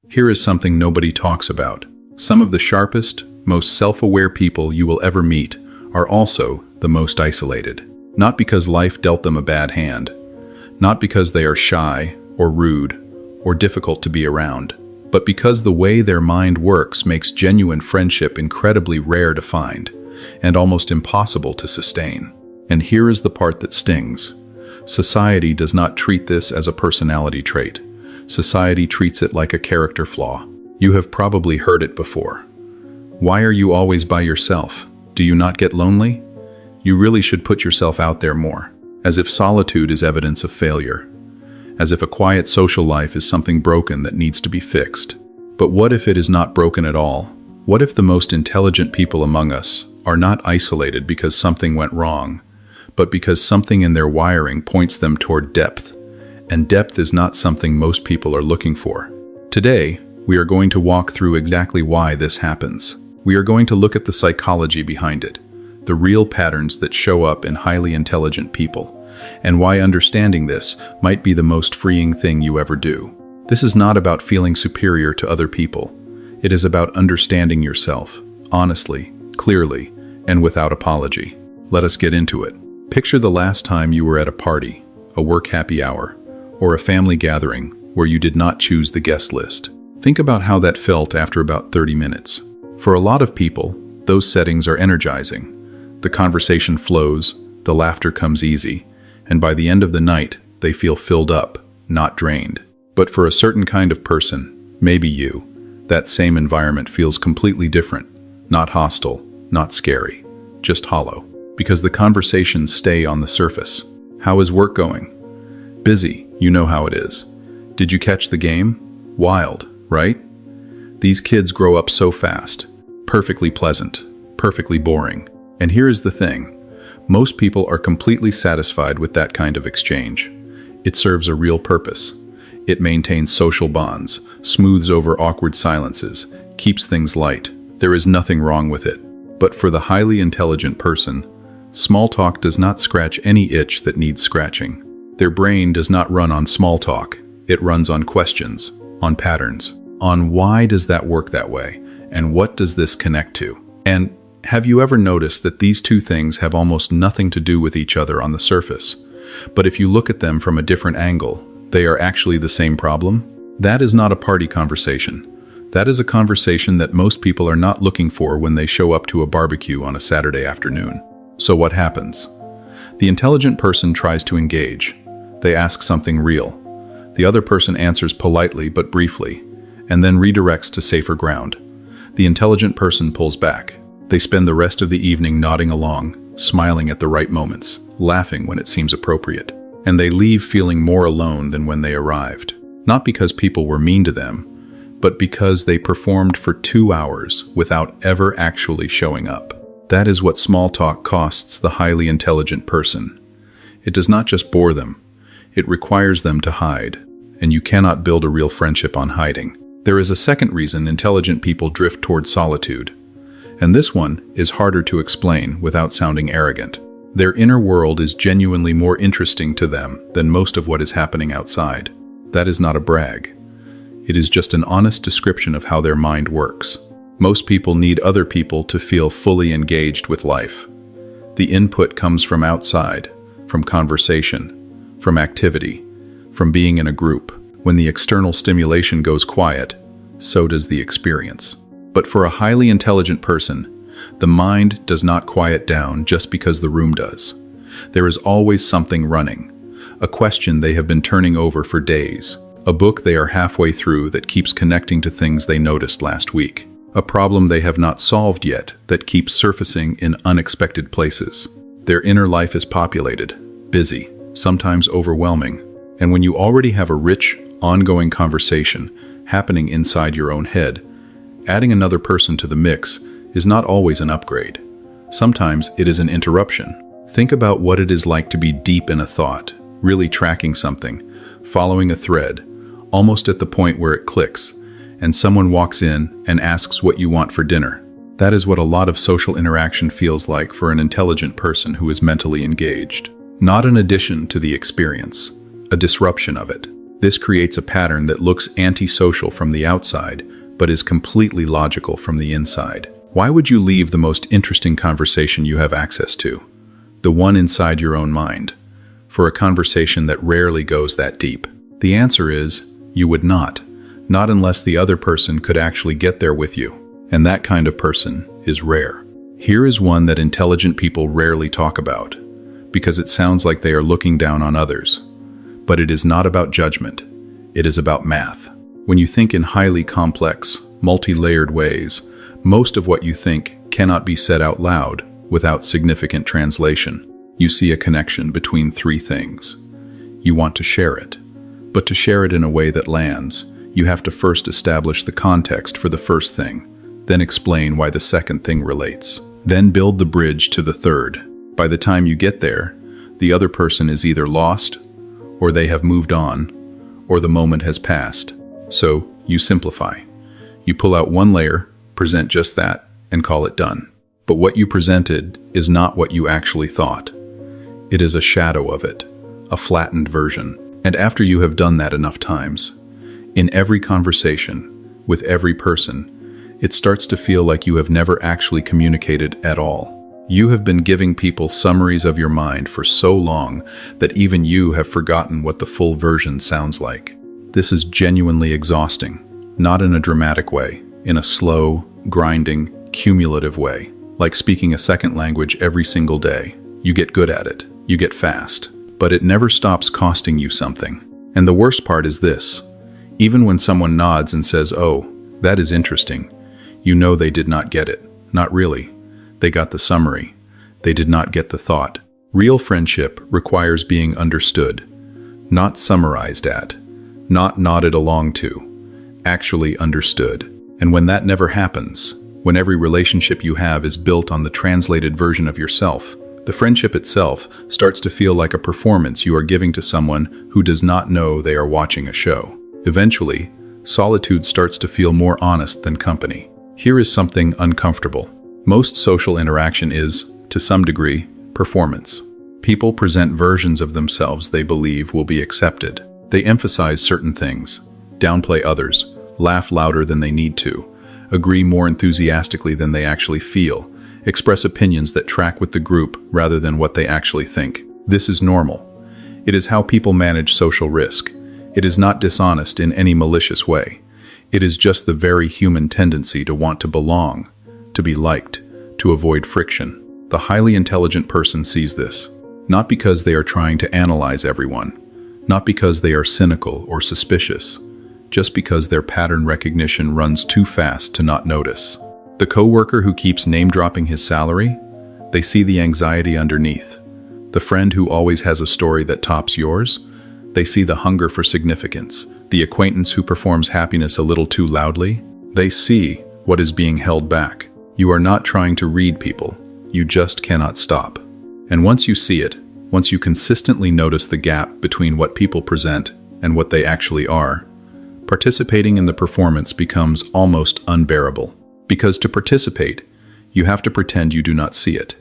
Here is something nobody talks about. Some of the sharpest, most self-aware people you will ever meet are also the most isolated. Not because life dealt them a bad hand, not because they are shy or rude or difficult to be around, but because the way their mind works makes genuine friendship incredibly rare to find and almost impossible to sustain. And here is the part that stings. Society does not treat this as a personality trait. Society treats it like a character flaw. You have probably heard it before. Why are you always by yourself? Do you not get lonely? You really should put yourself out there more. As if solitude is evidence of failure. As if a quiet social life is something broken that needs to be fixed. But what if it is not broken at all? What if the most intelligent people among us are not isolated because something went wrong, but because something in their wiring points them toward depth, and depth is not something most people are looking for? Today, we are going to walk through exactly why this happens. We are going to look at the psychology behind it, the real patterns that show up in highly intelligent people, and why understanding this might be the most freeing thing you ever do. This is not about feeling superior to other people. It is about understanding yourself, honestly, clearly, and without apology. Let us get into it. Picture the last time you were at a party, a work happy hour, or a family gathering where you did not choose the guest list. Think about how that felt after about 30 minutes. For a lot of people, those settings are energizing. The conversation flows, the laughter comes easy, and by the end of the night, they feel filled up, not drained. But for a certain kind of person, maybe you, that same environment feels completely different. Not hostile, not scary, just hollow. Because the conversations stay on the surface. How is work going? Busy, you know how it is. Did you catch the game? Wild, right? These kids grow up so fast. Perfectly pleasant, perfectly boring. And here is the thing. Most people are completely satisfied with that kind of exchange. It serves a real purpose. It maintains social bonds, smooths over awkward silences, keeps things light. There is nothing wrong with it. But for the highly intelligent person, small talk does not scratch any itch that needs scratching. Their brain does not run on small talk. It runs on questions, on patterns, on why does that work that way, and what does this connect to? And have you ever noticed that these two things have almost nothing to do with each other on the surface? But if you look at them from a different angle, they are actually the same problem? That is not a party conversation. That is a conversation that most people are not looking for when they show up to a barbecue on a Saturday afternoon. So what happens? The intelligent person tries to engage. They ask something real. The other person answers politely but briefly, and then redirects to safer ground. The intelligent person pulls back. They spend the rest of the evening nodding along, smiling at the right moments, laughing when it seems appropriate. And they leave feeling more alone than when they arrived. Not because people were mean to them, but because they performed for 2 hours without ever actually showing up. That is what small talk costs the highly intelligent person. It does not just bore them. It requires them to hide, and you cannot build a real friendship on hiding. There is a second reason intelligent people drift toward solitude, and this one is harder to explain without sounding arrogant. Their inner world is genuinely more interesting to them than most of what is happening outside. That is not a brag. It is just an honest description of how their mind works. Most people need other people to feel fully engaged with life. The input comes from outside, from conversation, from activity, from being in a group. When the external stimulation goes quiet, so does the experience. But for a highly intelligent person, the mind does not quiet down just because the room does. There is always something running, a question they have been turning over for days, a book they are halfway through that keeps connecting to things they noticed last week, a problem they have not solved yet that keeps surfacing in unexpected places. Their inner life is populated, busy, sometimes overwhelming, and when you already have a rich, ongoing conversation happening inside your own head, adding another person to the mix is not always an upgrade. Sometimes it is an interruption. Think about what it is like to be deep in a thought, really tracking something, following a thread, almost at the point where it clicks, and someone walks in and asks what you want for dinner. That is what a lot of social interaction feels like for an intelligent person who is mentally engaged. Not an addition to the experience, a disruption of it. This creates a pattern that looks antisocial from the outside, but is completely logical from the inside. Why would you leave the most interesting conversation you have access to, the one inside your own mind, for a conversation that rarely goes that deep? The answer is, you would not unless the other person could actually get there with you. And that kind of person is rare. Here is one that intelligent people rarely talk about, because it sounds like they are looking down on others. But it is not about judgment. It is about math. When you think in highly complex, multi-layered ways, most of what you think cannot be said out loud without significant translation. You see a connection between three things. You want to share it, but to share it in a way that lands, you have to first establish the context for the first thing, then explain why the second thing relates, then build the bridge to the third. By the time you get there, the other person is either lost, or they have moved on, or the moment has passed. So, you simplify. You pull out one layer, present just that, and call it done. But what you presented is not what you actually thought. It is a shadow of it, a flattened version. And after you have done that enough times, in every conversation, with every person, it starts to feel like you have never actually communicated at all. You have been giving people summaries of your mind for so long that even you have forgotten what the full version sounds like. This is genuinely exhausting, not in a dramatic way, in a slow, grinding, cumulative way. Like speaking a second language every single day. You get good at it, you get fast, but it never stops costing you something. And the worst part is this. Even when someone nods and says, "Oh, that is interesting," you know they did not get it. Not really. They got the summary. They did not get the thought. Real friendship requires being understood, not summarized at, not nodded along to, actually understood. And when that never happens, when every relationship you have is built on the translated version of yourself, the friendship itself starts to feel like a performance you are giving to someone who does not know they are watching a show. Eventually, solitude starts to feel more honest than company. Here is something uncomfortable. Most social interaction is, to some degree, performance. People present versions of themselves they believe will be accepted. They emphasize certain things, downplay others, laugh louder than they need to, agree more enthusiastically than they actually feel, express opinions that track with the group rather than what they actually think. This is normal. It is how people manage social risk. It is not dishonest in any malicious way. It is just the very human tendency to want to belong, to be liked, to avoid friction. The highly intelligent person sees this, not because they are trying to analyze everyone, not because they are cynical or suspicious, just because their pattern recognition runs too fast to not notice. The coworker who keeps name-dropping his salary, they see the anxiety underneath. The friend who always has a story that tops yours, they see the hunger for significance. The acquaintance who performs happiness a little too loudly, they see what is being held back. You are not trying to read people, you just cannot stop. And once you see it, once you consistently notice the gap between what people present and what they actually are, participating in the performance becomes almost unbearable. Because to participate, you have to pretend you do not see it.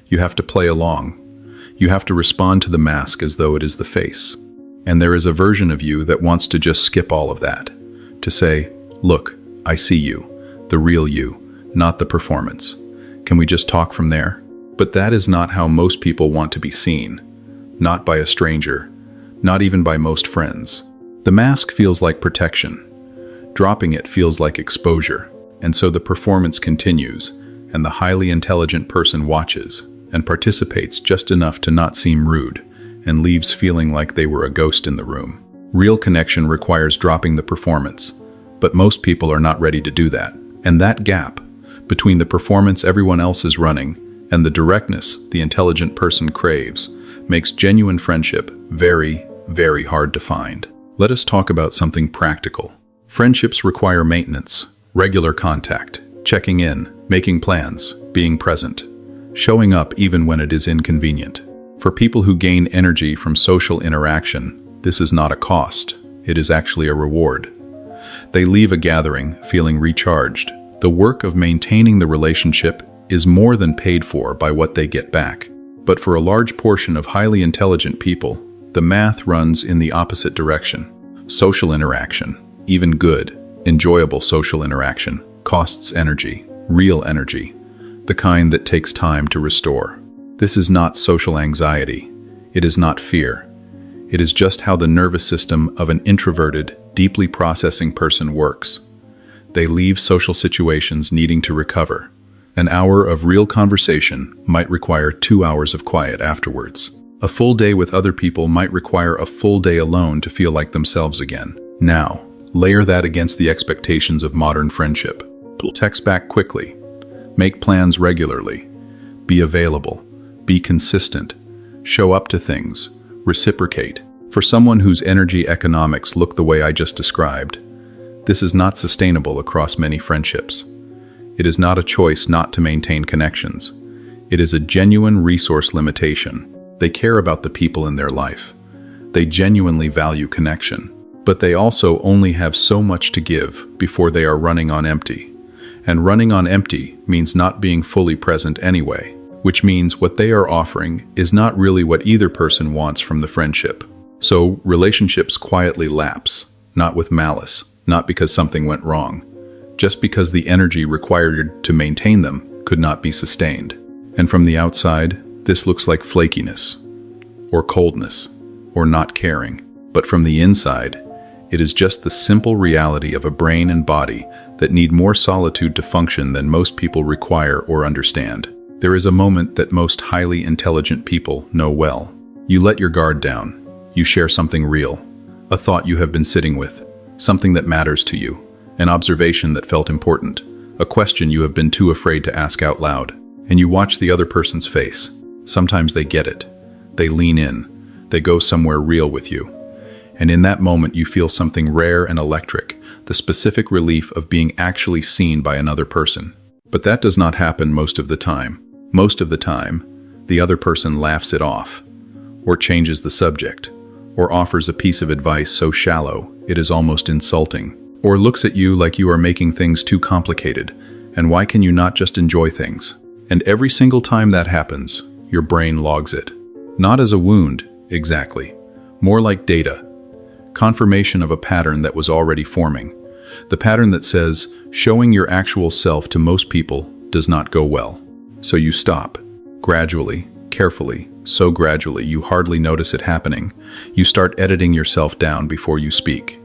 You have to play along. You have to respond to the mask as though it is the face. And there is a version of you that wants to just skip all of that, to say, "Look, I see you, the real you, not the performance. Can we just talk from there?" But that is not how most people want to be seen. Not by a stranger, not even by most friends. The mask feels like protection. Dropping it feels like exposure. And so the performance continues, and the highly intelligent person watches and participates just enough to not seem rude, and leaves feeling like they were a ghost in the room. Real connection requires dropping the performance, but most people are not ready to do that. And that gap, between the performance everyone else is running and the directness the intelligent person craves, makes genuine friendship very, very hard to find. Let us talk about something practical. Friendships require maintenance, regular contact, checking in, making plans, being present, showing up even when it is inconvenient. For people who gain energy from social interaction, this is not a cost, it is actually a reward. They leave a gathering feeling recharged. The work of maintaining the relationship is more than paid for by what they get back. But for a large portion of highly intelligent people, the math runs in the opposite direction. Social interaction, even good, enjoyable social interaction, costs energy, real energy, the kind that takes time to restore. This is not social anxiety. It is not fear. It is just how the nervous system of an introverted, deeply processing person works. They leave social situations needing to recover. An hour of real conversation might require 2 hours of quiet afterwards. A full day with other people might require a full day alone to feel like themselves again. Now, layer that against the expectations of modern friendship. Text back quickly. Make plans regularly. Be available. Be consistent. Show up to things. Reciprocate. For someone whose energy economics look the way I just described, this is not sustainable across many friendships. It is not a choice not to maintain connections. It is a genuine resource limitation. They care about the people in their life. They genuinely value connection. But they also only have so much to give before they are running on empty. And running on empty means not being fully present anyway, which means what they are offering is not really what either person wants from the friendship. So relationships quietly lapse, not with malice, not because something went wrong, just because the energy required to maintain them could not be sustained. And from the outside, this looks like flakiness, or coldness, or not caring. But from the inside, it is just the simple reality of a brain and body that need more solitude to function than most people require or understand. There is a moment that most highly intelligent people know well. You let your guard down. You share something real, a thought you have been sitting with, something that matters to you, an observation that felt important, a question you have been too afraid to ask out loud, and you watch the other person's face. Sometimes they get it. They lean in. They go somewhere real with you. And in that moment you feel something rare and electric, the specific relief of being actually seen by another person. But that does not happen most of the time. Most of the time, the other person laughs it off, or changes the subject, or offers a piece of advice so shallow it is almost insulting, or looks at you like you are making things too complicated, and why can you not just enjoy things? And every single time that happens, your brain logs it. Not as a wound, exactly. More like data. Confirmation of a pattern that was already forming. The pattern that says, showing your actual self to most people does not go well. So you stop. Gradually, carefully, so gradually you hardly notice it happening. You start editing yourself down before you speak.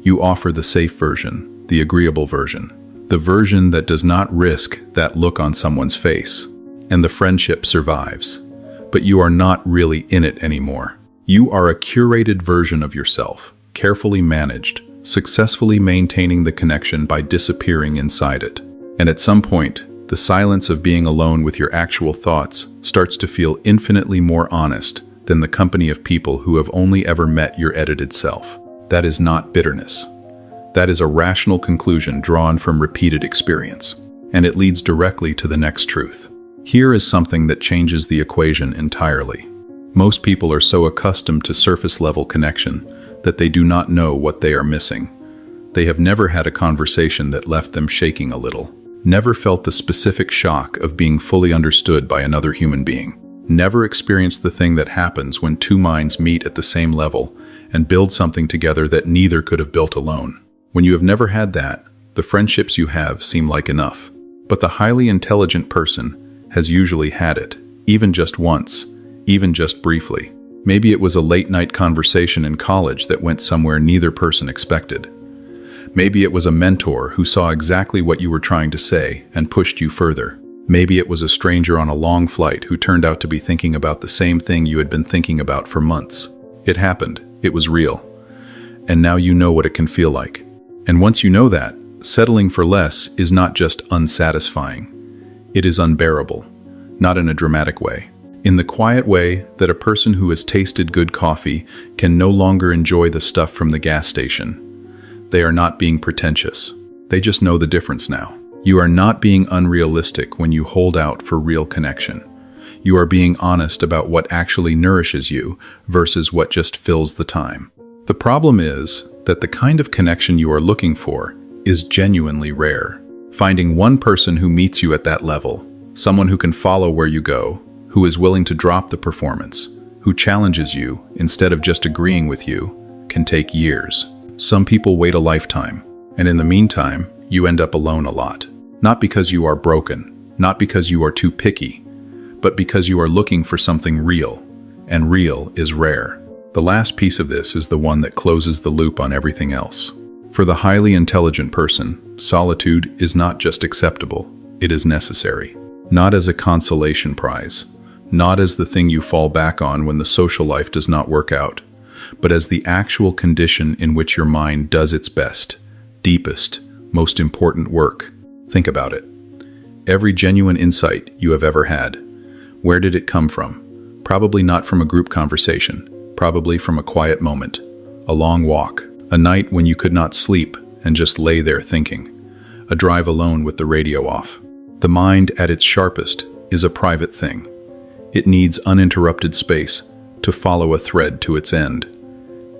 You offer the safe version, the agreeable version, the version that does not risk that look on someone's face. And the friendship survives. But you are not really in it anymore. You are a curated version of yourself, carefully managed, successfully maintaining the connection by disappearing inside it. And at some point, the silence of being alone with your actual thoughts starts to feel infinitely more honest than the company of people who have only ever met your edited self. That is not bitterness. That is a rational conclusion drawn from repeated experience, and it leads directly to the next truth. Here is something that changes the equation entirely. Most people are so accustomed to surface-level connection that they do not know what they are missing. They have never had a conversation that left them shaking a little. Never felt the specific shock of being fully understood by another human being. Never experienced the thing that happens when two minds meet at the same level and build something together that neither could have built alone. When you have never had that, the friendships you have seem like enough. But the highly intelligent person has usually had it, even just once, even just briefly. Maybe it was a late-night conversation in college that went somewhere neither person expected. Maybe it was a mentor who saw exactly what you were trying to say and pushed you further. Maybe it was a stranger on a long flight who turned out to be thinking about the same thing you had been thinking about for months. It happened. It was real. And now you know what it can feel like. And once you know that, settling for less is not just unsatisfying. It is unbearable. Not in a dramatic way. In the quiet way that a person who has tasted good coffee can no longer enjoy the stuff from the gas station. They are not being pretentious. They just know the difference now. You are not being unrealistic when you hold out for real connection. You are being honest about what actually nourishes you versus what just fills the time. The problem is that the kind of connection you are looking for is genuinely rare. Finding one person who meets you at that level, someone who can follow where you go, who is willing to drop the performance, who challenges you instead of just agreeing with you, can take years. Some people wait a lifetime, and in the meantime, you end up alone a lot. Not because you are broken, not because you are too picky, but because you are looking for something real, and real is rare. The last piece of this is the one that closes the loop on everything else. For the highly intelligent person, solitude is not just acceptable, it is necessary. Not as a consolation prize, not as the thing you fall back on when the social life does not work out, but as the actual condition in which your mind does its best, deepest, most important work. Think about it. Every genuine insight you have ever had, where did it come from? Probably not from a group conversation, probably from a quiet moment, a long walk, a night when you could not sleep and just lay there thinking, a drive alone with the radio off. The mind at its sharpest is a private thing. It needs uninterrupted space to follow a thread to its end.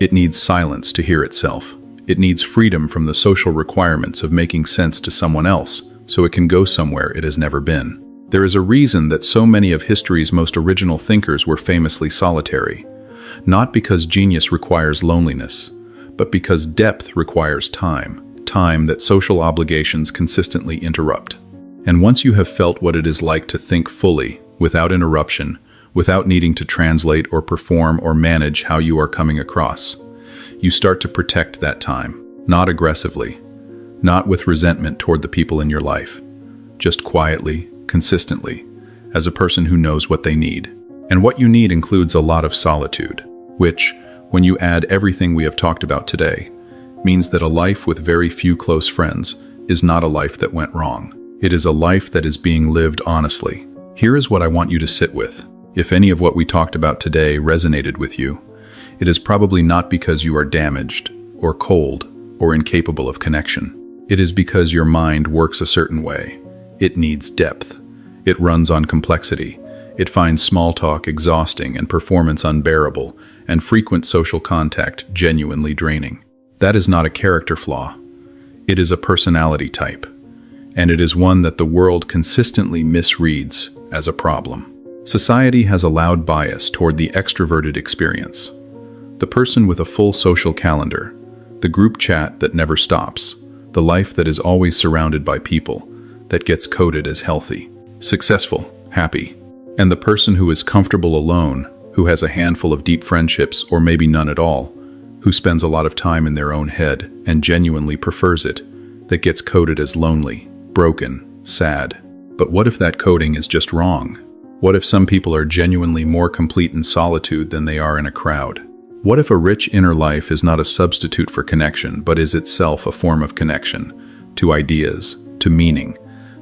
It needs silence to hear itself. It needs freedom from the social requirements of making sense to someone else so it can go somewhere it has never been. There is a reason that so many of history's most original thinkers were famously solitary. Not because genius requires loneliness, but because depth requires time that social obligations consistently interrupt. And once you have felt what it is like to think fully, without interruption, without needing to translate or perform or manage how you are coming across, you start to protect that time, not aggressively, not with resentment toward the people in your life, just quietly, consistently, as a person who knows what they need. And what you need includes a lot of solitude, which, when you add everything we have talked about today, means that a life with very few close friends is not a life that went wrong. It is a life that is being lived honestly. Here is what I want you to sit with. If any of what we talked about today resonated with you, it is probably not because you are damaged, or cold, or incapable of connection. It is because your mind works a certain way. It needs depth. It runs on complexity. It finds small talk exhausting and performance unbearable, and frequent social contact genuinely draining. That is not a character flaw. It is a personality type, and it is one that the world consistently misreads as a problem. Society has a loud bias toward the extroverted experience. The person with a full social calendar, the group chat that never stops, the life that is always surrounded by people, that gets coded as healthy, successful, happy. And the person who is comfortable alone, who has a handful of deep friendships or maybe none at all, who spends a lot of time in their own head and genuinely prefers it, that gets coded as lonely, broken, sad. But what if that coding is just wrong? What if some people are genuinely more complete in solitude than they are in a crowd? What if a rich inner life is not a substitute for connection, but is itself a form of connection to ideas, to meaning,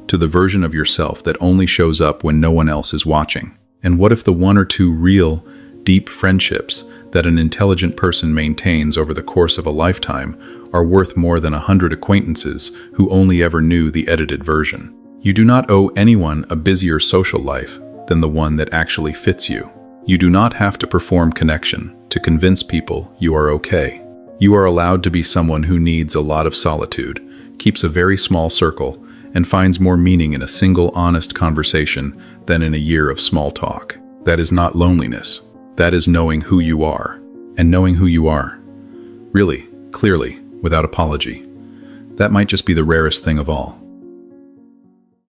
to the version of yourself that only shows up when no one else is watching? And what if the one or two real, deep friendships that an intelligent person maintains over the course of a lifetime are worth more than 100 acquaintances who only ever knew the edited version? You do not owe anyone a busier social life than the one that actually fits you. You do not have to perform connection to convince people you are okay. You are allowed to be someone who needs a lot of solitude, keeps a very small circle, and finds more meaning in a single honest conversation than in a year of small talk. That is not loneliness. That is knowing who you are. And knowing who you are, really, clearly, without apology. That might just be the rarest thing of all.